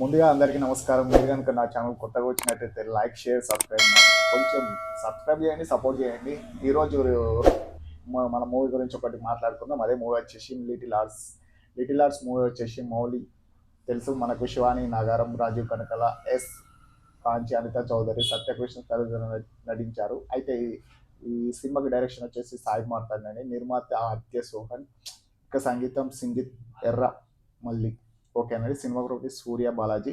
ముందుగా అందరికీ నమస్కారం. మీరు కనుక నా ఛానల్ కొత్తగా వచ్చినట్టయితే లైక్, షేర్, సబ్స్క్రైబ్ కొంచెం సబ్స్క్రైబ్ చేయండి, సపోర్ట్ చేయండి. ఈరోజు మన మూవీ గురించి ఒకటి మాట్లాడుకుందాం. అదే మూవీ వచ్చేసి little arts. Little arts movie వచ్చేసి మౌలి తెలుసు మనకు, శివాని నాగారం, రాజీవ్ కనకల, ఎస్ కాంచి, అనిత చౌదరి, సత్యకృష్ణ తదితరులు నటించారు. అయితే ఈ సినిమాకి డైరెక్షన్ వచ్చేసి సాయి మార్తాండ్, నిర్మాత ఆద్య సోహన్, ఇక సంగీతం సింగిత్ ఎర్ర మల్లి. ఓకేనండి. సినిమాగ్రఫీ సూర్య బాలాజీ.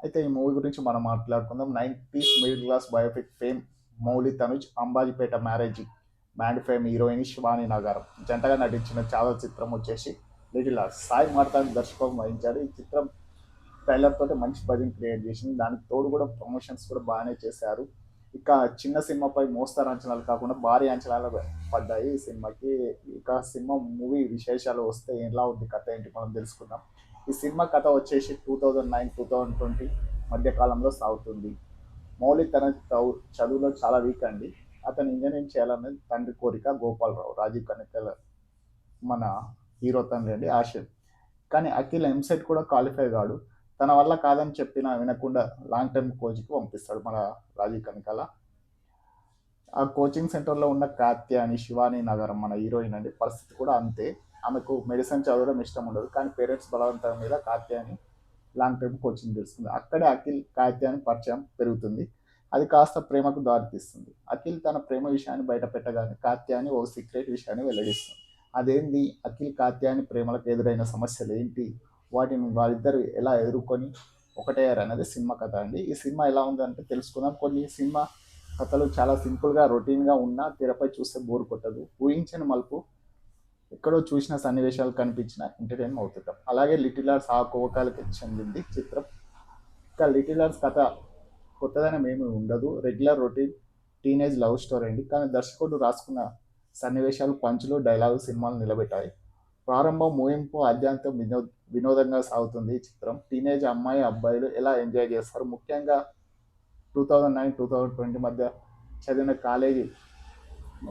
అయితే ఈ మూవీ గురించి మనం మాట్లాడుకుందాం. 90s middle class biopic fame Mouli Tanuj, Ambajipeta marriage band fame heroine Shivani Nagaram జంటగా నటించిన చాలా చిత్రం వచ్చేసి లిటిల్ ఆర్ట్స్. సాయి మార్తాండ్ దర్శకత్వం వహించాడు. ఈ చిత్రం ట్రైలర్ తోటి మంచి బజింగ్ క్రియేట్ చేసింది. దానికి తోడు కూడా ప్రమోషన్స్ కూడా బాగానే చేశారు. ఇక చిన్న సినిమాపై మోస్తరు అంచనాలు కాకుండా భారీ అంచనాలు పడ్డాయి ఈ సినిమాకి. ఇక సినిమా మూవీ విశేషాలు వస్తే ఎలా ఉంది కథ ఏంటి మనం తెలుసుకుందాం. ఈ సినిమా కథ వచ్చేసి 2009-2020 మధ్య కాలంలో సాగుతుంది. మౌలి తన చదువులో చాలా వీక్ అండి. అతను ఇంజనీరింగ్ చేయాలనేది తండ్రి కోరిక. గోపాలరావు, రాజీవ్ కనకల మన హీరో తండ్రి అండి, ఆశయం. కానీ అఖిల్ ఎంసెట్ కూడా క్వాలిఫై కాడు. తన వల్ల కాదని చెప్పినా వినకుండా లాంగ్ టర్మ్ కోచ్కి పంపిస్తాడు మన రాజీవ్ కనకాల. ఆ కోచింగ్ సెంటర్లో ఉన్న కాత్యాని, శివాని నగరం మన హీరోయిన్ అండి, పరిస్థితి కూడా అంతే. ఆమెకు మెడిసిన్ చదవడం ఇష్టం ఉండదు. కానీ పేరెంట్స్ బలవంతం మీద కాత్యాని లాంగ్ టర్మ్ కోచింగ్ తెలుస్తుంది. అక్కడే అఖిల్ కాత్యాని పరిచయం పెరుగుతుంది. అది కాస్త ప్రేమకు దారితీస్తుంది. అఖిల్ తన ప్రేమ విషయాన్ని బయట పెట్టగానే కాత్యాని ఓ సీక్రెట్ విషయాన్ని వెల్లడిస్తుంది. అదేంటి, అఖిల్ కాత్యాని ప్రేమలకు ఎదురైన సమస్యలు ఏంటి, వాటిని వారిద్దరు ఎలా ఎదుర్కొని ఒకటయ్యారు అనేది సినిమా కథ అండి. ఈ సినిమా ఎలా ఉందంటే తెలుసుకుందాం. కొన్ని సినిమా కథలు చాలా సింపుల్గా రొటీన్గా ఉన్నా తెరపై చూస్తే బోర్ కొట్టదు. ఊహించని మలుపు, ఎక్కడో చూసిన సన్నివేశాలు కనిపించిన ఎంటర్టైన్ అవుతుంటాం. అలాగే లిటిల్ ఆర్ట్స్ ఆ కోవకాలకి చెందింది చిత్రం. ఇంకా లిటిల్ ఆర్ట్స్ కథ కొత్తదనం ఏమి ఉండదు. Regular routine teenage love story అండి. కానీ దర్శకుడు రాసుకున్న సన్నివేశాలు, పంచులు, డైలాగు సినిమాలు నిలబెట్టాయి. ప్రారంభం, ముగింపు, ఆద్యాంతం వినోదంగా సాగుతుంది ఈ చిత్రం. టీనేజ్ అమ్మాయి అబ్బాయిలు ఎలా ఎంజాయ్ చేస్తారు, ముఖ్యంగా 2009-2020 మధ్య చదివిన కాలేజీ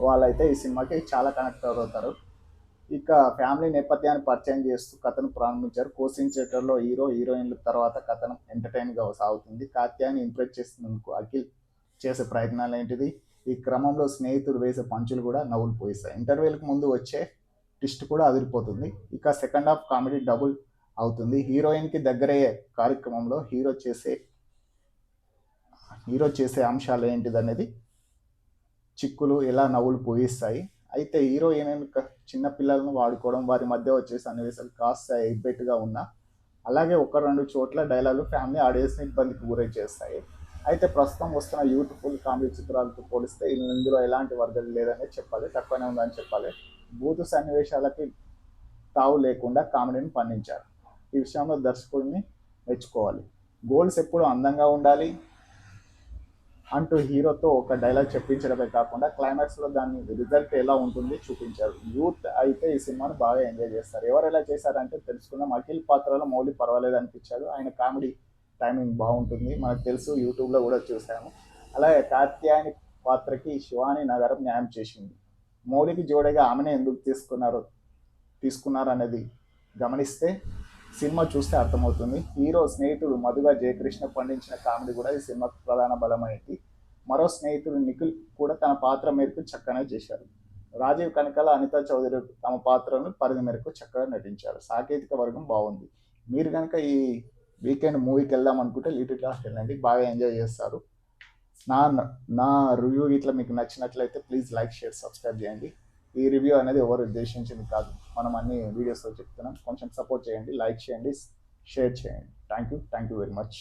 వాళ్ళైతే ఈ సినిమాకి చాలా కనెక్ట్ అవుతారు. ఇక ఫ్యామిలీ నేపథ్యాన్ని పరిచయం చేస్తూ కథను ప్రారంభించారు. కోచింగ్ థియేటర్లో హీరో హీరోయిన్ల తర్వాత కథనం ఎంటర్టైన్గా సాగుతుంది. కాత్యాన్ని ఇంప్రెస్ చేసినందుకు అఖిల్ చేసే ప్రయత్నాలు ఏంటిది, ఈ క్రమంలో స్నేహితుడు వేసే పంచులు కూడా నవ్వులు పోయిస్తాయి. ఇంటర్వ్యూలకు ముందు వచ్చే ట్విస్ట్ కూడా అదిరిపోతుంది. ఇక సెకండ్ హాఫ్ కామెడీ డబుల్ అవుతుంది. హీరోయిన్కి దగ్గరయ్యే కార్యక్రమంలో హీరో చేసే అంశాలు ఏంటిది అనేది చిక్కులు ఎలా నవ్వులు పోయిస్తాయి. అయితే హీరోయిన్ చిన్న పిల్లలను వాడుకోవడం, వారి మధ్య వచ్చే సన్నివేశాలు కాస్త ఎగ్బెట్గా ఉన్నా, అలాగే ఒక రెండు చోట్ల డైలాగులు ఫ్యామిలీ ఆడియన్స్ని ఇబ్బందికి గురై చేస్తాయి. అయితే ప్రస్తుతం వస్తున్న యూత్ఫుల్ కామెడీ చిత్రాలతో పోలిస్తే ఇందులో ఎలాంటి వర్గం లేదనే చెప్పాలి, తక్కువనే ఉందని చెప్పాలి. బూతు సన్నివేశాలకి తావు లేకుండా కామెడీని పండించారు. ఈ విషయంలో దర్శకుడిని మెచ్చుకోవాలి. గోల్స్ ఎప్పుడు అందంగా ఉండాలి అంటూ హీరోతో ఒక డైలాగ్ చెప్పించడమే కాకుండా క్లైమాక్స్లో దాని రిజల్ట్ ఎలా ఉంటుంది చూపించారు. యూత్ అయితే ఈ సినిమాను బాగా ఎంజాయ్ చేస్తారు. ఎవరు ఎలా చేశారంటే తెలుసుకుందాం. అఖిల్ పాత్రలో మౌలి పర్వాలేదు అనిపించాడు. ఆయన కామెడీ టైమింగ్ బాగుంటుంది, మనకు తెలుసు, యూట్యూబ్లో కూడా చూసాము. అలాగే కాత్యాయని పాత్రకి శివాని నగరం న్యాయం చేసింది. మౌలికి జోడగా ఆమెనే ఎందుకు తీసుకున్నారు అనేది గమనిస్తే సినిమా చూస్తే అర్థమవుతుంది. హీరో స్నేహితుడు మధుగా జయకృష్ణ పండించిన కామెడీ కూడా ఈ సినిమాకు ప్రధాన బలమైంది. మరో స్నేహితుడు నిఖిల్ కూడా తన పాత్ర మేరకు చక్కగా చేశారు. రాజీవ్ కనకాల, అనిత చౌదరి తమ పాత్రను పరిధి మేరకు చక్కగా నటించారు. సాంకేతిక వర్గం బాగుంది. మీరు కనుక ఈ వీకెండ్ మూవీకి వెళ్దాం అనుకుంటే లిటిల్ ఆర్ట్స్ వెళ్ళండి, బాగా ఎంజాయ్ చేస్తారు. నా నా రివ్యూ ఇట్లా మీకు నచ్చినట్లయితే ప్లీజ్ లైక్, షేర్, సబ్స్క్రైబ్ చేయండి. ఈ రివ్యూ అనేది ఎవరు ఉద్దేశించింది కాదు, మనం అన్ని వీడియోస్లో చెప్తున్నాం. కొంచెం సపోర్ట్ చేయండి, లైక్ చేయండి, షేర్ చేయండి. Thank you very much.